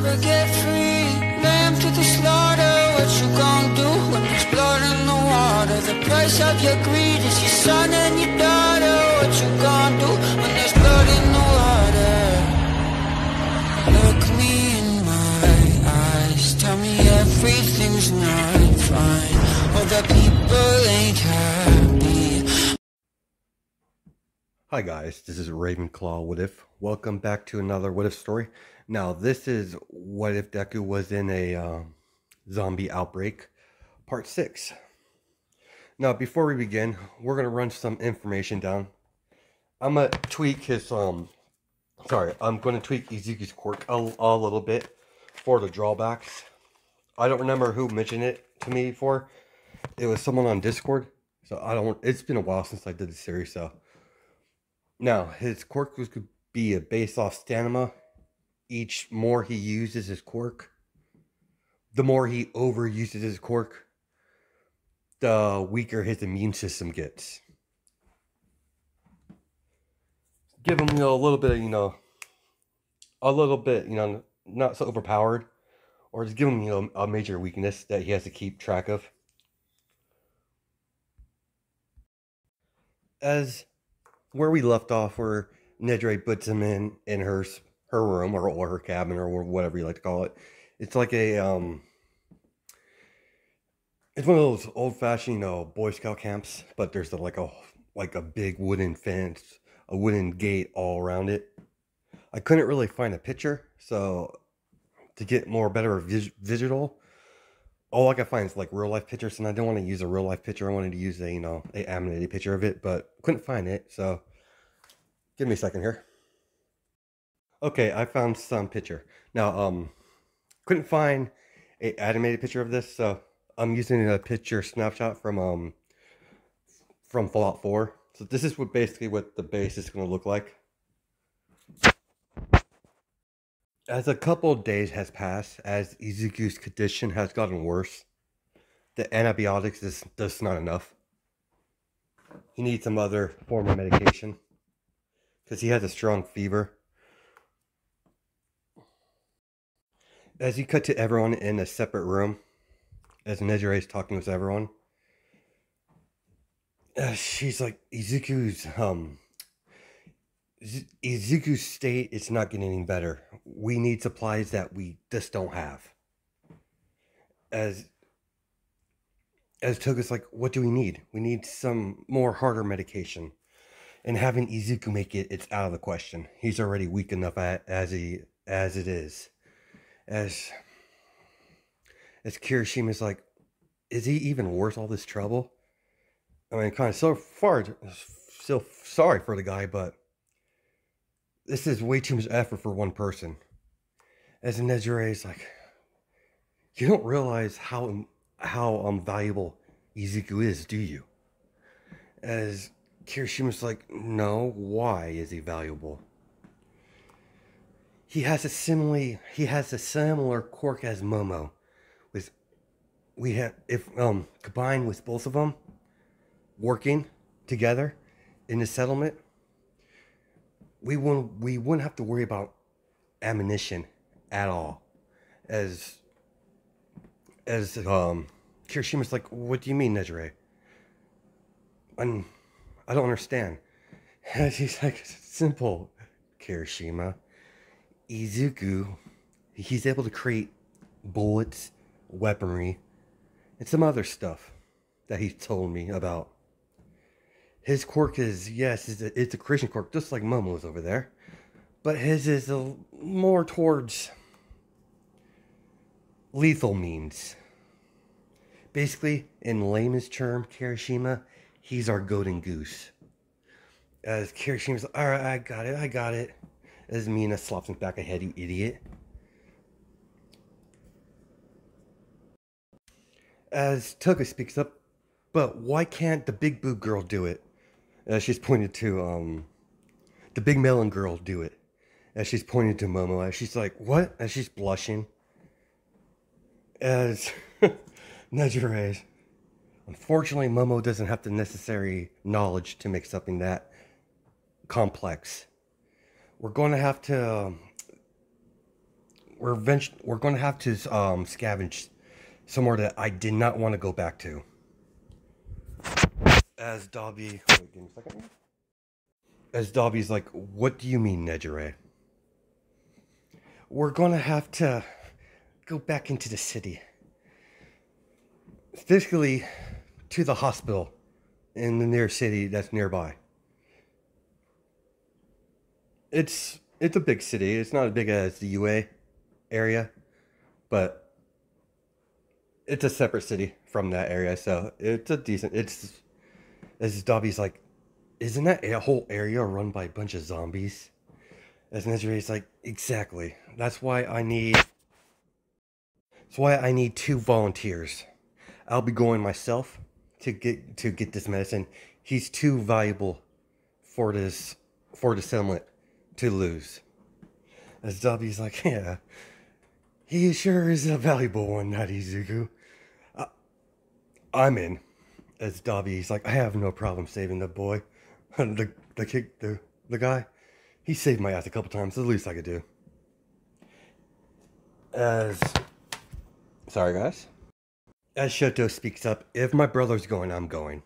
never get free. Lamb to the slaughter, what you gon' do when there's blood in the water? The price of your greed is your son and your daughter. What you gon' do when there's blood in the water? Look me in my eyes, tell me everything's not fine, all the people ain't happy. Hi guys, this is Ravenclaw What If. Welcome back to another What If story. Now this is what if Deku was in a zombie outbreak, part 6. Now before we begin, we're going to run some information down. I'm going to tweak his, I'm going to tweak Izuku's quirk a little bit for the drawbacks. I don't remember who mentioned it to me before. It was someone on Discord, so it's been a while since I did the series, so. Now, his quirk could be based off stamina. Each more he uses his quirk, the more he overuses his quirk, the weaker his immune system gets. Give him, a little bit of, not so overpowered, or just give him, a major weakness that he has to keep track of. As where we left off, where Nedre puts him in her room or her cabin or whatever you like to call it. It's like a it's one of those old-fashioned Boy Scout camps, but there's like a big wooden fence, a wooden gate all around it. I couldn't really find a picture, so to get better visual, all I could find is like real life pictures, and I don't want to use a real life picture. I wanted to use a a animated picture of it, but couldn't find it. So give me a second here. Okay, I found some picture. Now couldn't find a animated picture of this, so I'm using a picture snapshot from Fallout 4. So this is basically what the base is going to look like. As a couple of days has passed, as Izuku's condition has gotten worse, the antibiotics is just not enough. He needs some other form of medication because he has a strong fever. As you cut to everyone in a separate room, as Nedre is talking with everyone, she's like, Izuku's state is not getting any better. We need supplies that we just don't have. As Toga's like, what do we need? We need some more harder medication. And having Izuku make it's out of the question. He's already weak enough as it is. As Kirishima's like, is he even worth all this trouble? I mean, kind of so sorry for the guy, but this is way too much effort for one person. As Nedre is like, you don't realize how valuable Izuku is, do you? As Kirishima's like, no, why is he valuable? He has a similar quirk as Momo. Combined with both of them working together in the settlement, we wouldn't have to worry about ammunition at all. As Kirishima's like, what do you mean, Nedre? I don't understand. And he's like, simple, Kirishima. Izuku, he's able to create bullets, weaponry, and some other stuff that he told me about. His quirk is, yes, it's a Christian quirk, just like Momo's over there. But his is more towards lethal means. Basically, in layman's term, Kirishima, he's our golden goose. As Kirishima's like, alright, I got it. As Mina slaps him back ahead, you idiot. As Toga speaks up, but why can't the big boob girl do it? As she's pointed to, the big melon girl do it. As she's pointing to Momo, as she's like, what? As she's blushing. As Nedre, unfortunately, Momo doesn't have the necessary knowledge to make something that complex. We're going to have to we're going to have to scavenge somewhere that I did not want to go back to. As Dobby, wait, give me a second. As Dobby's like, what do you mean, Nejire? We're going to have to go back into the city. Physically to the hospital in the nearest city that's nearby. It's a big city. It's not as big as the UA area, but it's a separate city from that area, so it's a decent. It's as Dobby's like, isn't that a whole area run by a bunch of zombies? As Nejire's like, exactly. That's why I need 2 volunteers. I'll be going myself to get this medicine. He's too valuable for this settlement to lose. As Dobby's like, yeah, he sure is a valuable one, that Izuku. I'm in. As Dobby's like, I have no problem saving the boy. the guy. He saved my ass a couple times, the least I could do. Sorry guys. As Shoto speaks up, if my brother's going, I'm going.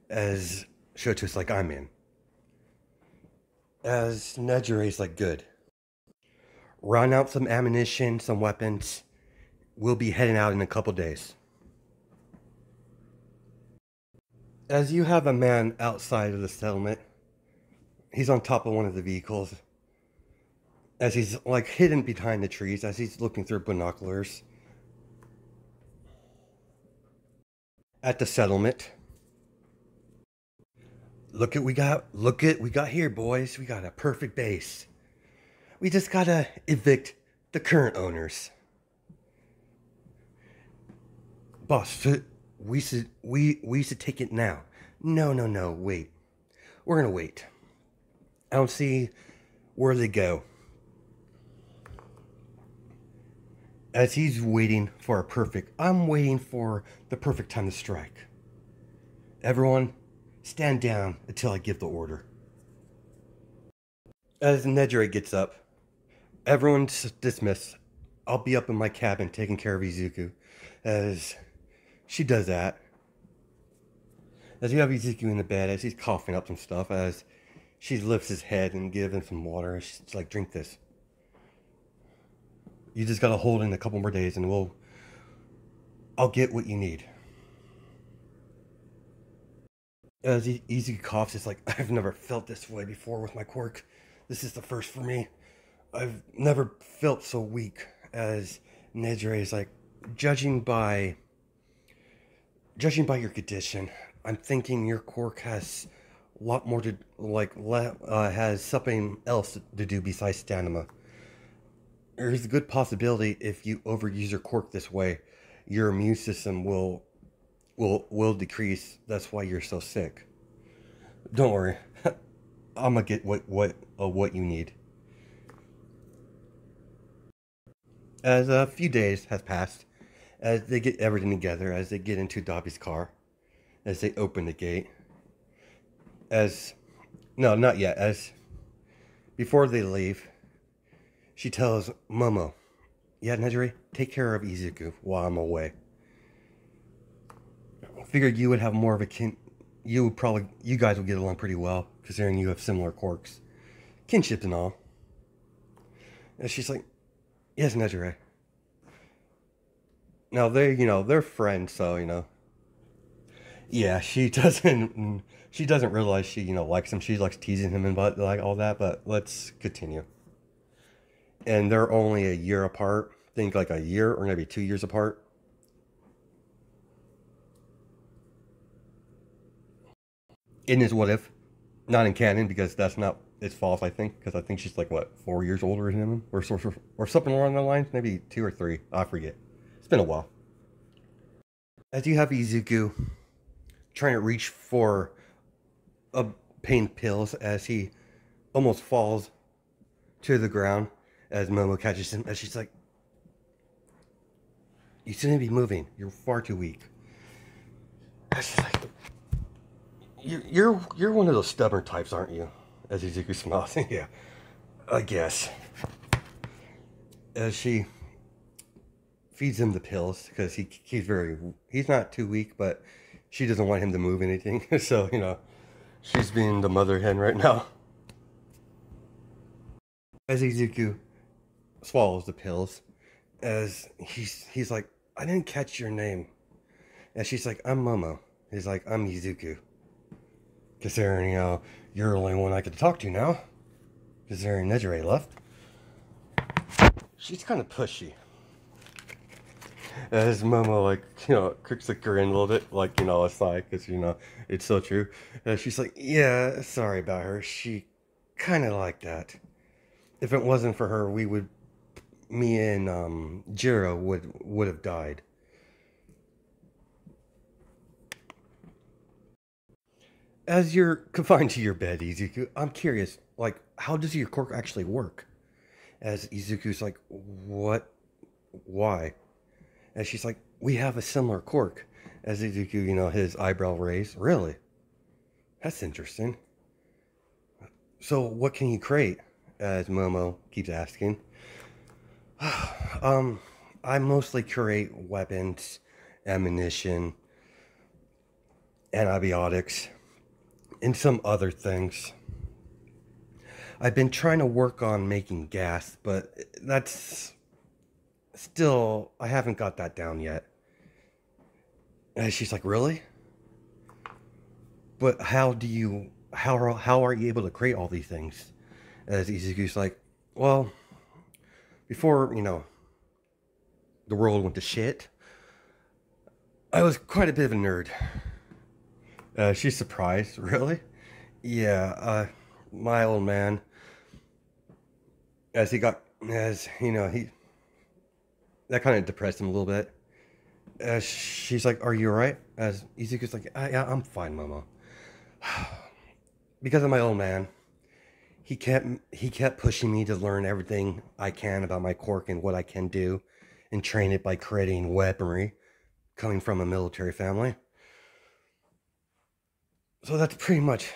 As Shoto's like, I'm in. As Nejire's like, good. Run out some ammunition, some weapons. We'll be heading out in a couple days. As you have a man outside of the settlement, he's on top of one of the vehicles. As he's like hidden behind the trees, as he's looking through binoculars at the settlement. Look what we got here, boys. We got a perfect base. We just gotta evict the current owners. Boss, we should take it now. No, wait. We're gonna wait. I don't see where they go. As he's waiting for I'm waiting for the perfect time to strike. Everyone, stand down until I give the order. As Nejire gets up, everyone's dismissed. I'll be up in my cabin taking care of Izuku. As she does that. As you have Izuku in the bed, as he's coughing up some stuff, as she lifts his head and gives him some water. She's like, drink this. You just gotta hold in a couple more days and I'll get what you need. As Izuku coughs, it's like, I've never felt this way before with my quirk. This is the first for me. I've never felt so weak. As Nejire is like, judging by your condition, I'm thinking your quirk has a lot more to, has something else to do besides stamina. There's a good possibility if you overuse your quirk this way, your immune system will decrease. That's why you're so sick. Don't worry. I'm gonna get what you need. As a few days have passed, as they get everything together, as they get into Dobby's car, as they open the gate, no, not yet, as before they leave, she tells Momo, yeah, Nejire, take care of Izuku while I'm away. I figured you would have more of a you guys would get along pretty well, considering you have similar quirks. Kinship and all. And she's like, yes, Nejire. Now they're friends, so yeah, she doesn't realize she likes him. She likes teasing him and like all that, but let's continue. And they're only a year apart. Think like a year or maybe 2 years apart. In his what if, not in canon, because it's false, I think, because I think she's like, what, 4 years older than him, or something along the lines, maybe 2 or 3, I forget. It's been a while. As you have Izuku trying to reach for pain pills, as he almost falls to the ground, as Momo catches him, as she's like, you shouldn't be moving, you're far too weak. And she's like, you're one of those stubborn types, aren't you? As Izuku smiles. Yeah, I guess. as she feeds him the pills because he's not too weak, but she doesn't want him to move anything. So, she's being the mother hen right now. As Izuku swallows the pills, as he's like, I didn't catch your name. And she's like, I'm Momo. He's like, I'm Izuku. Considering, you're the only one I get to talk to now. Considering Nejire left. She's kind of pushy. As Momo, like, crooks the grin a little bit, like, aside, because, it's so true. She's like, yeah, sorry about her. She kind of like that. If it wasn't for her, me and Jiro would have died. As you're confined to your bed, Izuku, I'm curious, like, how does your quirk actually work? As Izuku's like, what? Why? And she's like, we have a similar quirk. As Izuku, his eyebrow raised. Really? That's interesting. So what can you create? As Momo keeps asking. I mostly create weapons, ammunition, antibiotics, and some other things. I've been trying to work on making gas, but that's still, I haven't got that down yet. And she's like, really? But how are you able to create all these things? As Izuku's like, well, before, the world went to shit, I was quite a bit of a nerd. She's surprised, really? Yeah, my old man, that kind of depressed him a little bit. She's like, are you alright? As Izuku's like, yeah, I'm fine, Momo. Because of my old man, he kept pushing me to learn everything I can about my quirk and what I can do, and train it by creating weaponry, coming from a military family. So that's pretty much,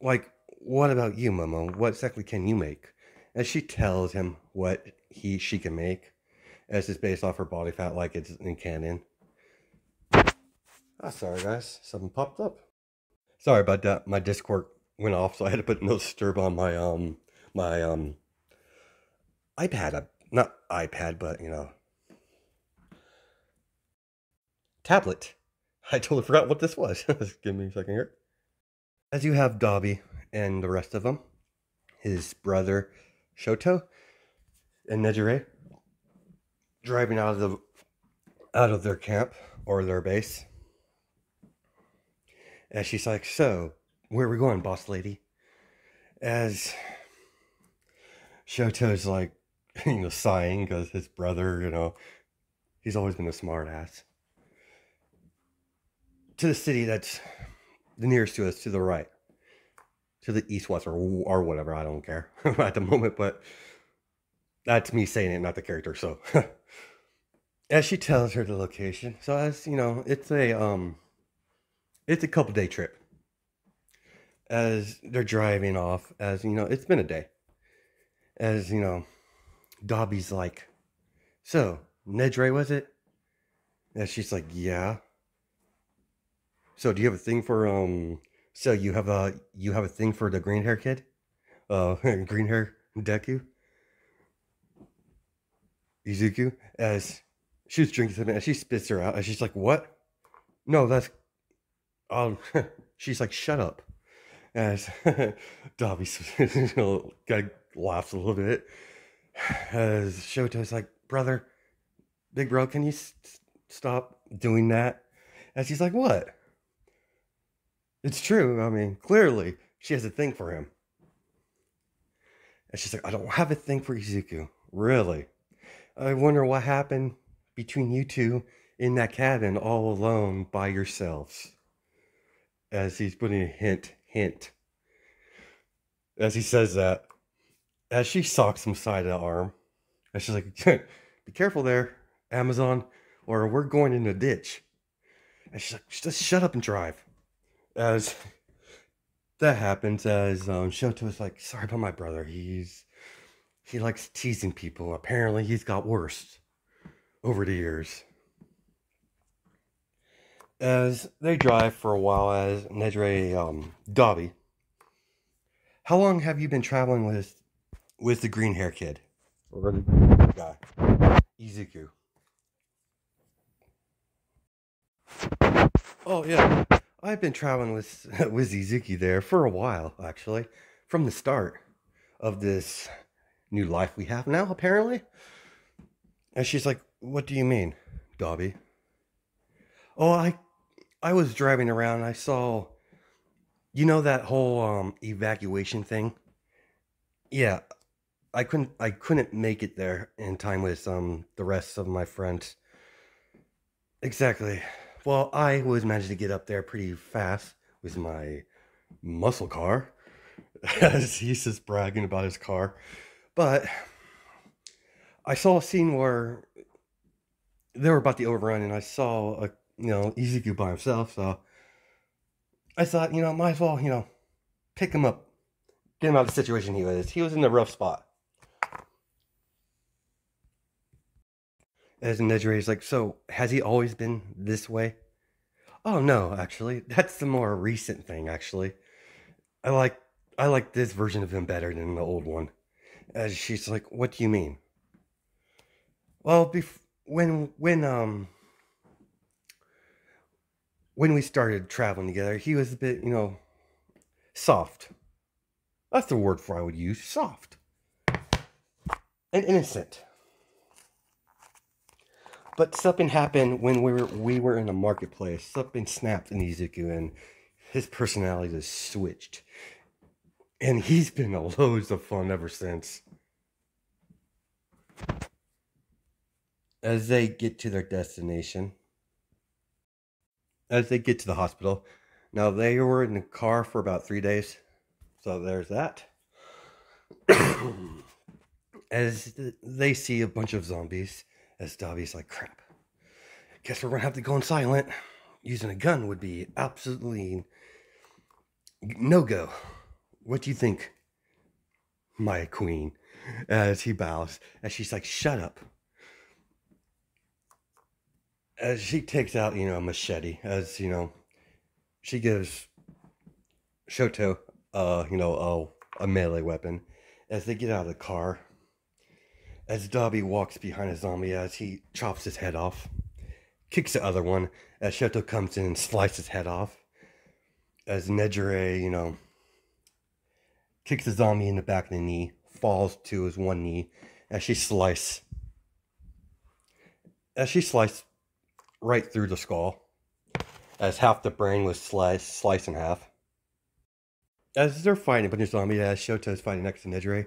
like, what about you, Momo? What exactly can you make? As she tells him what she can make, as it's based off her body fat, like it's in canon. Sorry guys, something popped up. Sorry about that. My Discord went off, so I had to put no disturb on my iPad. Not iPad, but tablet. I totally forgot what this was. Just give me a second here. As you have Dobby and the rest of them, his brother Shoto and Nejire driving out of their camp or their base. And she's like, so, where are we going, boss lady? As Shoto's like, sighing because his brother, he's always been a smart ass. To the city that's the nearest to us, to the right. To the east, west, or whatever, I don't care at the moment, but that's me saying it, not the character, so. As she tells her the location, so as, it's a couple day trip. As they're driving off, as, it's been a day. As, Dobby's like, so, Nejire, was it? And she's like, yeah. So, do you have a thing for, so you have a thing for the green hair kid? Green hair Deku? Izuku? As she was drinking something, and she spits her out, and she's like, what? No, that's, she's like, shut up. As Dobby laughs a little bit. As Shoto's like, brother, big bro, can you stop doing that? And she's like, what? It's true. I mean, clearly, she has a thing for him. And she's like, I don't have a thing for Izuku. Really? I wonder what happened between you two in that cabin all alone by yourselves. As he's putting a hint. As he says that, as she socks him side of the arm, and she's like, be careful there, Amazon, or we're going in a ditch. And she's like, just shut up and drive. As that happens, as Shoto is like, sorry about my brother, he's He likes teasing people. Apparently, he's got worse over the years. As they drive for a while, as Nedre, Dobby, how long have you been traveling with the green hair kid? Or the guy? Izuku. Oh yeah, I've been traveling with with Izuki there for a while, actually, from the start of this new life we have now, apparently. And she's like, "What do you mean, Dobby?" Oh, I was driving around. I saw, you know, that whole evacuation thing. Yeah, I couldn't make it there in time with the rest of my friends. Exactly. Well, I was managed to get up there pretty fast with my muscle car, as he's just bragging about his car. But I saw a scene where they were about to overrun, and I saw Izuku by himself. So I thought, might as well, pick him up, get him out of the situation he was. He was in a rough spot. As Nedre like, so has he always been this way? Oh no, actually, that's the more recent thing. Actually, I like I like this version of him better than the old one. As she's like, what do you mean? Well, when we started traveling together, he was a bit, soft. That's the word for I would use, soft and innocent. But something happened when we were in the marketplace. Something snapped in Izuku, and his personality just switched. And he's been a loads of fun ever since. As they get to their destination, as they get to the hospital, now they were in the car for about 3 days, so there's that. As they see a bunch of zombies, as Dobby's like, crap, guess we're gonna have to go in silent. Using a gun would be absolutely no-go. What do you think, my queen? As he bows, as she's like, shut up. As she takes out, a machete, as, she gives Shoto, a melee weapon. As they get out of the car, as Dobby walks behind a zombie, as he chops his head off, kicks the other one, as Shoto comes in and slices his head off, as Nejire, kicks the zombie in the back of the knee, falls to his one knee, as she slices right through the skull, as half the brain was sliced in half. As they're fighting a bunch of zombies, as Shoto is fighting next to Nejire.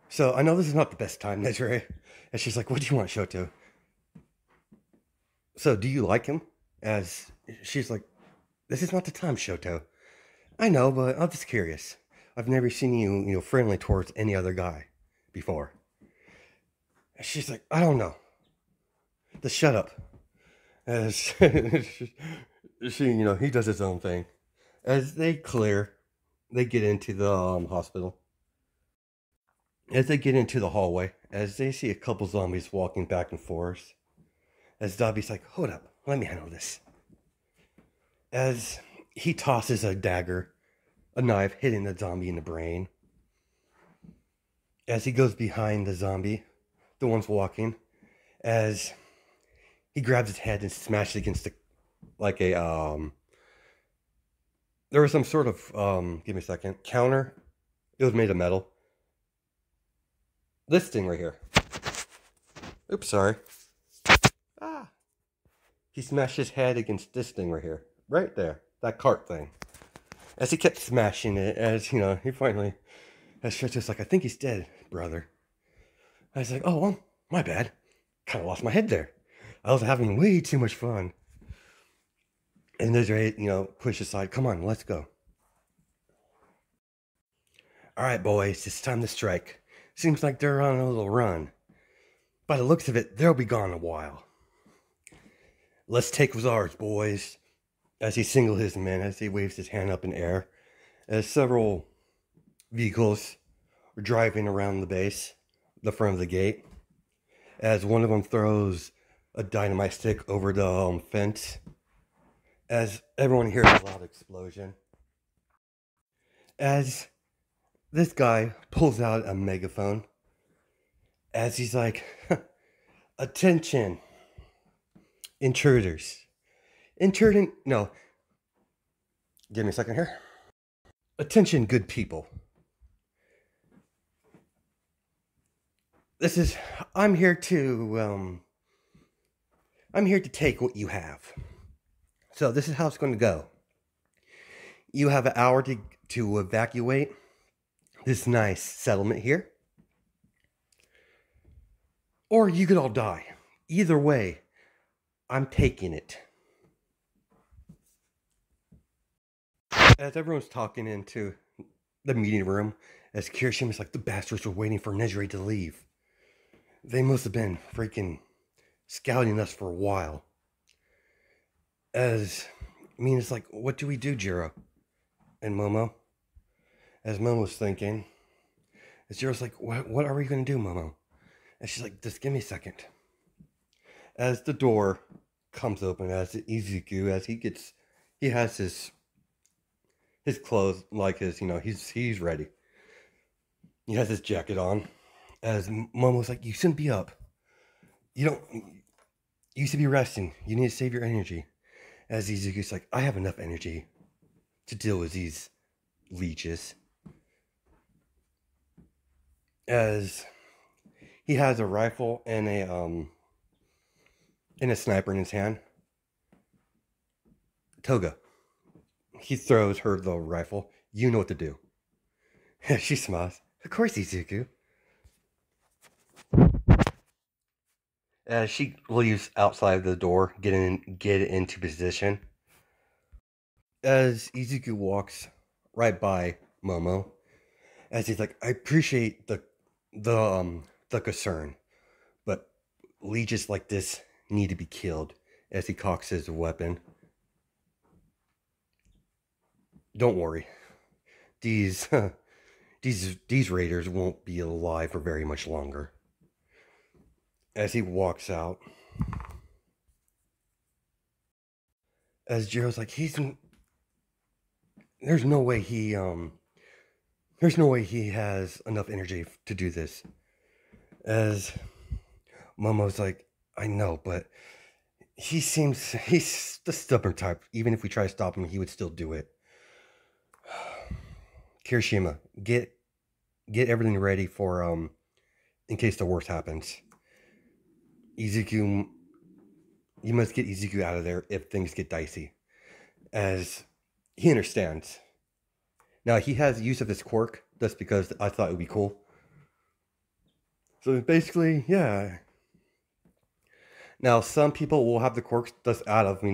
So I know this is not the best time, Nejire. And she's like, what do you want, Shoto? So do you like him? As she's like, this is not the time, Shoto. I know, but I'm just curious. I've never seen you, friendly towards any other guy before. And she's like, I don't know. Just shut up. As she, he does his own thing. As they get into the hospital. As they get into the hallway, as they see a couple zombies walking back and forth, as Dobby's like, hold up, let me handle this. As he tosses a dagger, a knife, hitting the zombie in the brain. As he goes behind the zombie, the one's walking, as he grabs his head and smashes against there was some sort of, give me a second, counter. It was made of metal. This thing right here. Oops, sorry. Ah. He smashed his head against this thing right here. Right there. That cart thing. As he kept smashing it, as, he finally, as Shoto's like, I think he's dead, brother. I was like, oh, well, my bad. Kind of lost my head there. I was having way too much fun. And Desiree, push aside, come on, let's go. All right, boys, it's time to strike. Seems like they're on a little run. By the looks of it, they'll be gone a while. Let's take what's ours, boys. As he singles his men, as he waves his hand up in air, as several vehicles are driving around the base, the front of the gate, as one of them throws a dynamite stick over the fence, as everyone hears a loud explosion, as this guy pulls out a megaphone, as he's like, attention, intruders. No, give me a second here. Attention, good people. I'm here to take what you have. So this is how it's going to go. You have an hour to evacuate this nice settlement here. Or you could all die. Either way, I'm taking it. As everyone's talking into the meeting room, as Kirishima's like, the bastards were waiting for Nejire to leave. They must have been freaking scouting us for a while. As Mina's like, what do we do, Jiro? And Momo? As Momo's thinking, as Jiro's like, what are we going to do, Momo? And she's like, just give me a second. As the door comes open, as Izuku, as he has his clothes, like he's ready. He has his jacket on. As Momo's like, you shouldn't be up. You should be resting. You need to save your energy. As Izuku's like, I have enough energy to deal with these leeches. As he has a rifle and a sniper in his hand. Toga. He throws her the rifle. You know what to do. She smiles. Of course, Izuku. As she leaves outside the door, get into position. As Izuku walks right by Momo, as he's like, I appreciate the concern, but leeches like this need to be killed. As he cocks his weapon. Don't worry, these raiders won't be alive for very much longer. As he walks out, as Jiro's like, there's no way he has enough energy to do this. As Momo's like, I know, but he's the stubborn type. Even if we try to stop him, he would still do it. Kirishima, get everything ready for in case the worst happens. Izuku, you must get Izuku out of there if things get dicey. As he understands. Now, he has use of his quirk just because I thought it would be cool. So basically, yeah. Now, some people will have the quirks just out of,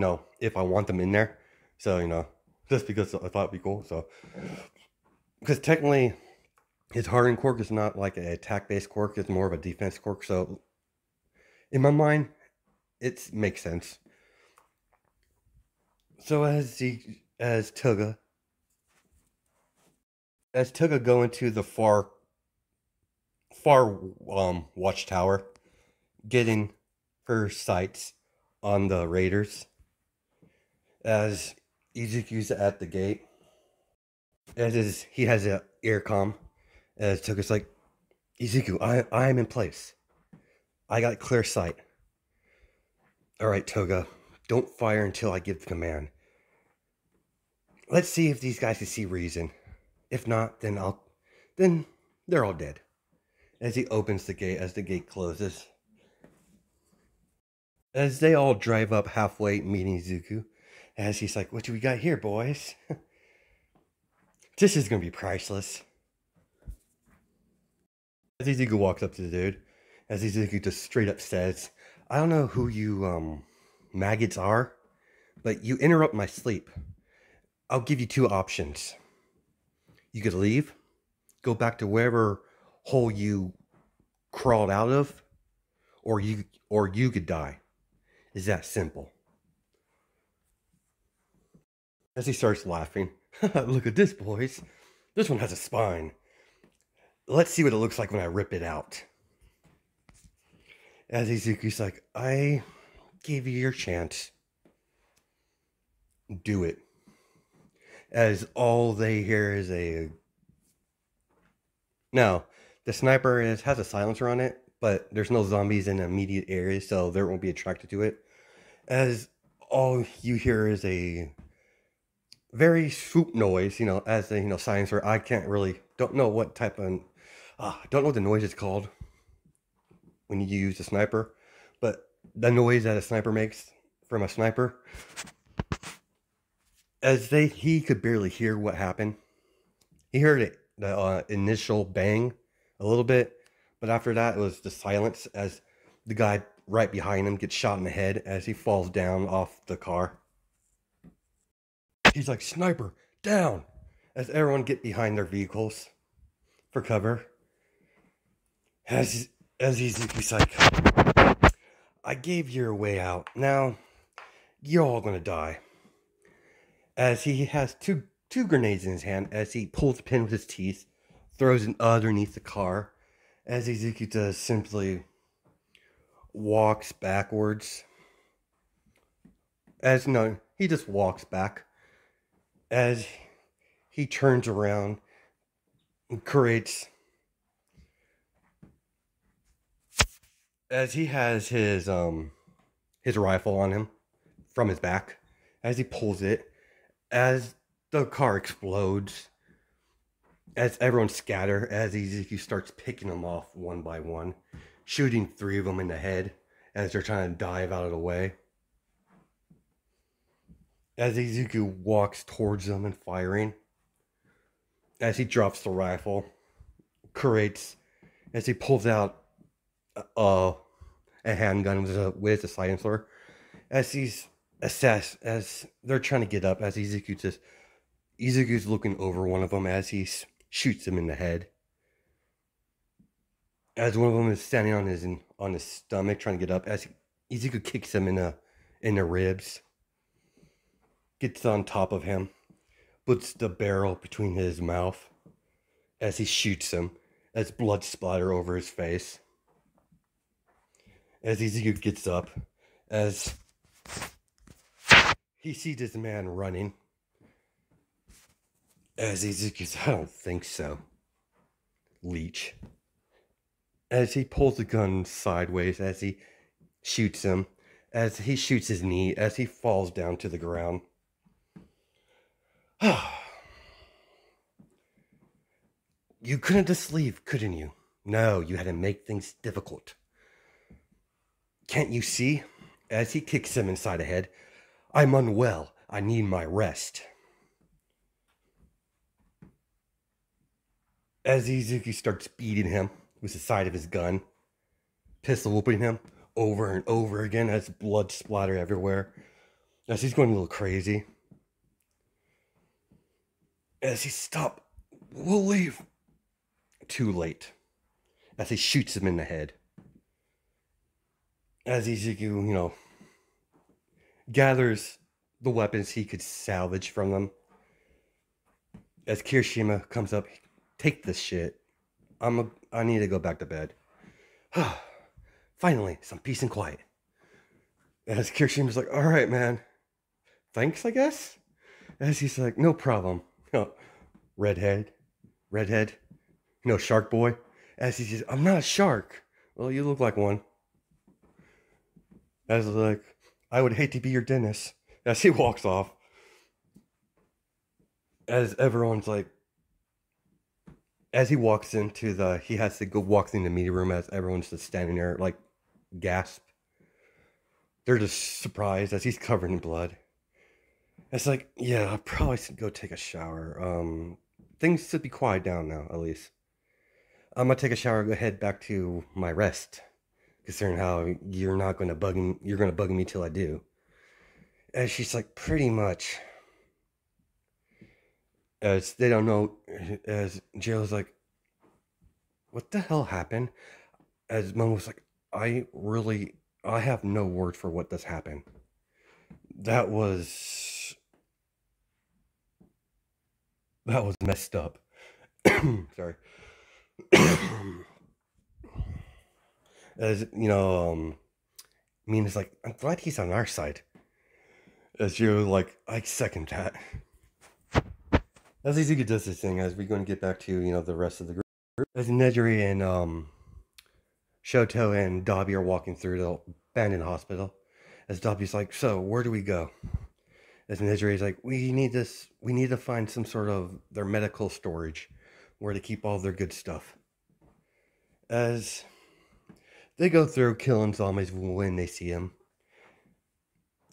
if I want them in there. So, just because I thought it would be cool. So, because technically, his hardened quirk is not like an attack-based quirk. It's more of a defense quirk. So, in my mind, it makes sense. So as Toga go into the far watchtower, getting her sights on the raiders. As Izuku's at the gate, he has an earcom. As Toga's like, Izuku, I am in place. I got clear sight. All right, Toga, don't fire until I give the command. Let's see if these guys can see reason. If not, then they're all dead. As he opens the gate, as the gate closes. As they all drive up halfway, meeting Izuku. As he's like, what do we got here, boys? This is going to be priceless. As Izuku walks up to the dude, as Izuku just straight up says, I don't know who you maggots are, but you interrupt my sleep. I'll give you two options. You could leave, go back to wherever hole you crawled out of, or you could die. It's that simple. As he starts laughing, look at this, boys. This one has a spine. Let's see what it looks like when I rip it out. As Izuku's like, I gave you your chance. Do it. As all they hear is a... Now, the sniper has a silencer on it, but there's no zombies in the immediate area, so they won't be attracted to it. As all you hear is a very swoop noise, as a, silencer. I can't really, don't know what type of, don't know what the noise is called when you use a sniper, but the noise that a sniper makes from a sniper, he could barely hear what happened. He heard it, the initial bang a little bit, but after that it was the silence as the guy right behind him gets shot in the head as he falls down off the car. He's like, sniper, down! As everyone get behind their vehicles for cover. As he's like, I gave you a way out. Now, you're all gonna die. As he has two grenades in his hand, as he pulls the pin with his teeth, throws it underneath the car, as Izuku does simply walks backwards. He just walks back. As he turns around and creates... As he has his rifle on him from his back, as he pulls it, as the car explodes, as everyone scatter, as Izuku starts picking them off one by one, shooting 3 of them in the head as they're trying to dive out of the way. As Izuku walks towards them and firing, as he drops the rifle, as he pulls out a handgun with a silencer, as they're trying to get up, as Izuku's looking over one of them as he shoots him in the head. As one of them is standing on his stomach trying to get up, as Izuku kicks him in the ribs, gets on top of him, puts the barrel between his mouth as he shoots him, as blood splatter over his face. As Izuku gets up, as he sees this man running, as Izuku's, I don't think so, leech. As he pulls the gun sideways, as he shoots him, as he shoots his knee, as he falls down to the ground. You couldn't just leave, couldn't you? No, you had to make things difficult. Can't you see? As he kicks him inside the head, I'm unwell. I need my rest. As Izuku starts beating him with the side of his gun, pistol whipping him over and over again as blood splatter everywhere, as he's going a little crazy. As he stop, we'll leave. Too late. As he shoots him in the head. As Izuku, gathers the weapons he could salvage from them. As Kirishima comes up, take this shit. I need to go back to bed. Finally, some peace and quiet. As Kirishima's like, all right, man. Thanks, I guess? As he's like, no problem. Redhead. Shark boy. As he says, I'm not a shark. Well, you look like one. As like, I would hate to be your dentist. As he walks off. As everyone's like, as he walks into he has to go walk in the meeting room as everyone's just standing there, like, gasp. They're just surprised as he's covered in blood. It's like, yeah, I probably should go take a shower. Things should be quiet down now, at least. I'm gonna take a shower, go head back to my rest. Considering how you're gonna bug me till I do. And she's like, pretty much. As they don't know, as Jill's like, what the hell happened? As Momo's like, I have no word for what this happened. That was messed up. Sorry. As you know, Mina's like, I'm glad he's on our side. As you're like, I second that. As Izuku does this thing, as we're going to get back to, the rest of the group. As Nejiri and Shoto and Dabi are walking through the abandoned hospital. As Dabi's like, so where do we go? As Nejiri's like, we need to find some sort of their medical storage where to keep all their good stuff. As they go through killing zombies when they see them.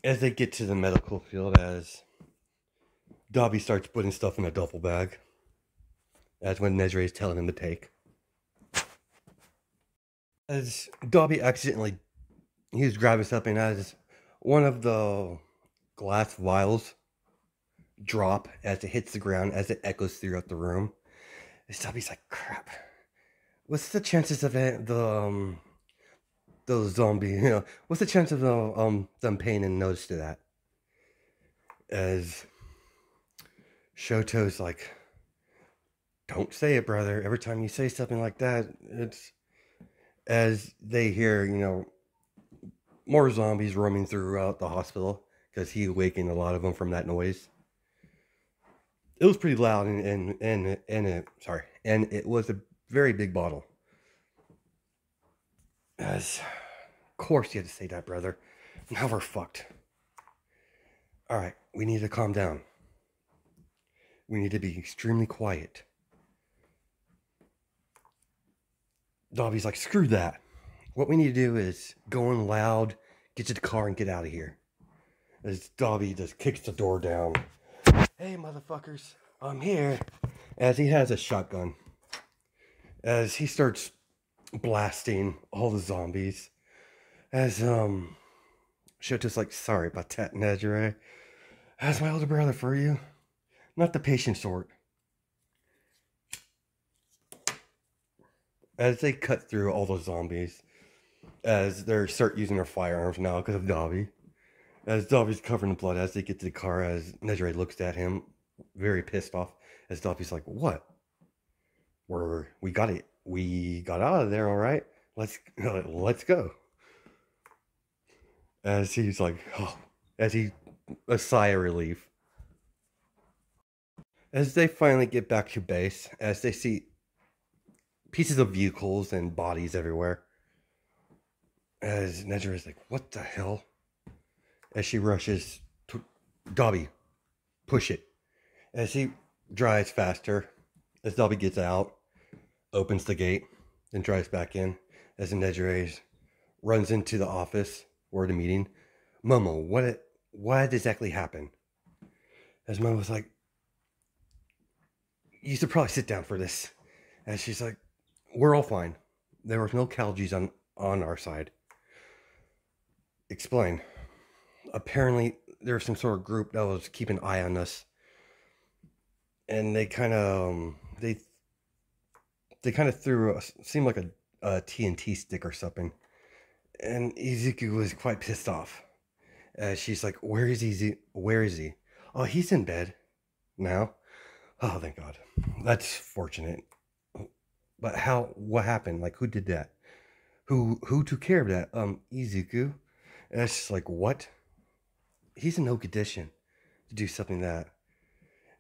As they get to the medical field, as Dabi starts putting stuff in a duffel bag. As when Nejire is telling him to take. As Dabi accidentally, he was grabbing something as one of the glass vials drop as it hits the ground, as it echoes throughout the room. As Dabi's like, crap. What's the chances of it, those zombies, what's the chance of them paying and notice to that? As Shoto's like, don't say it, brother. Every time you say something like that, it's... As they hear, more zombies roaming throughout the hospital, because he awakened a lot of them from that noise. It was pretty loud, and it was a very big bottle. As, of course you had to say that, brother. Now we're fucked. Alright, we need to calm down. We need to be extremely quiet. Dabi's like, screw that. What we need to do is go in loud, get to the car, and get out of here. As Dabi just kicks the door down. Hey, motherfuckers, I'm here. As he has a shotgun. As he starts blasting all the zombies. As, Shoto's like, sorry about that, Nejire. As my older brother for you. Not the patient sort. As they cut through all those zombies, as they start using their firearms now because of Dabi, as Dabi's covered in blood, as they get to the car, as Nejire looks at him, very pissed off, as Dabi's like, what? We got out of there, all right? Let's go. As he's like, oh, a sigh of relief. As they finally get back to base, as they see pieces of vehicles and bodies everywhere. As Nejire is like, what the hell? As she rushes to Dabi, push it. As he drives faster, as Dabi gets out, opens the gate, then drives back in. As Nejire runs into the office where the meeting. Momo, what exactly happened? As Momo's like, you should probably sit down for this. As she's like, we're all fine. There was no casualties on our side. Explain. Apparently, there was some sort of group that was keeping an eye on us. And they kind of, they kind of threw, seemed like a TNT stick or something. And Izuku was quite pissed off. She's like, where is he? Where is he? Oh, he's in bed now. Oh, thank God. That's fortunate. But what happened? Like, who did that? Who took care of that? Izuku. And it's just like, what? He's in no condition to do something like that.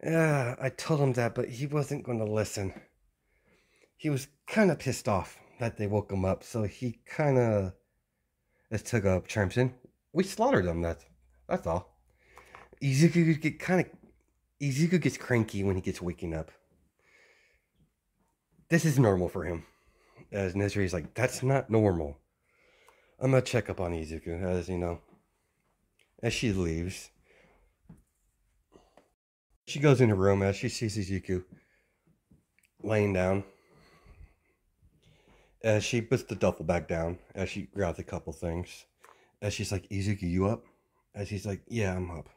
Yeah, I told him that, but he wasn't going to listen. He was kind of pissed off that they woke him up, so he kind of, as took up chimes in, we slaughtered them, that's all. Izuku gets cranky when he gets waking up. This is normal for him. As Nejiri's like, that's not normal. I'm gonna check up on Izuku, as she leaves. She goes in her room as she sees Izuku laying down. As she puts the duffel bag down, as she grabs a couple things. As she's like, Izuku, you up? As he's like, yeah, I'm up.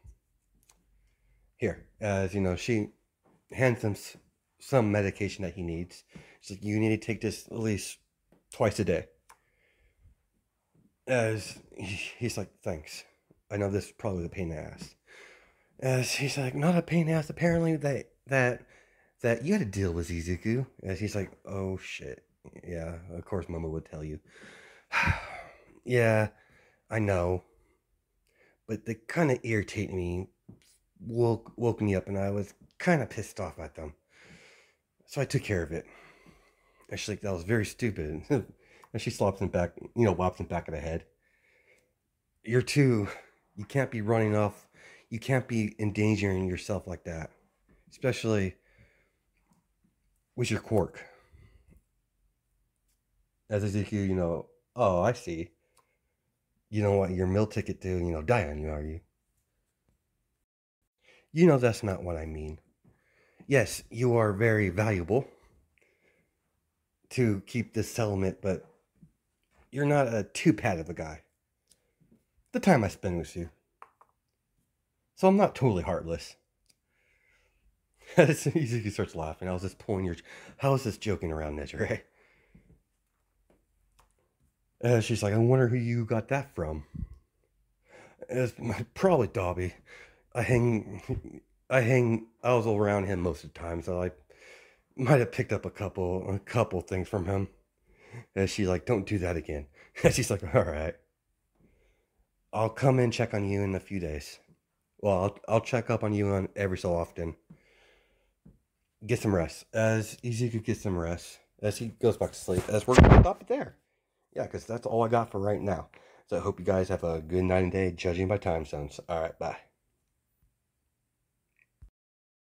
Here, as she hands him some medication that he needs. She's like, you need to take this at least twice a day. As he's like, thanks. I know this is probably a pain in the ass. As he's like, not a pain in the ass. Apparently that you had to deal with Izuku. As he's like, oh shit. Yeah, of course Momo would tell you. Yeah, I know. But they kind of irritate me. Woke me up, and I was kind of pissed off at them. So I took care of it. And she's like, that was very stupid. And she slaps him back, whops him back of the head. You're too. You can't be running off. You can't be endangering yourself like that. Especially with your quirk. As Ezekiel, oh, I see. You don't want your meal ticket to, die on you, are you? You know that's not what I mean. Yes, you are very valuable to keep this settlement, but you're not a too pat of a guy. The time I spend with you. So I'm not totally heartless. He starts laughing. I was just pulling your... How is this joking around, Desiree? She's like, I wonder who you got that from. It's probably Dobby. I was around him most of the time, so I might have picked up a couple things from him. And she's like, don't do that again. And she's like, all right. I'll come and check on you in a few days. Well, I'll check up on you on every so often. Get some rest. As Ezekiel gets some rest. As he goes back to sleep. As we're going to stop it there. Yeah, because that's all I got for right now. So I hope you guys have a good night and day, judging by time zones. All right, bye.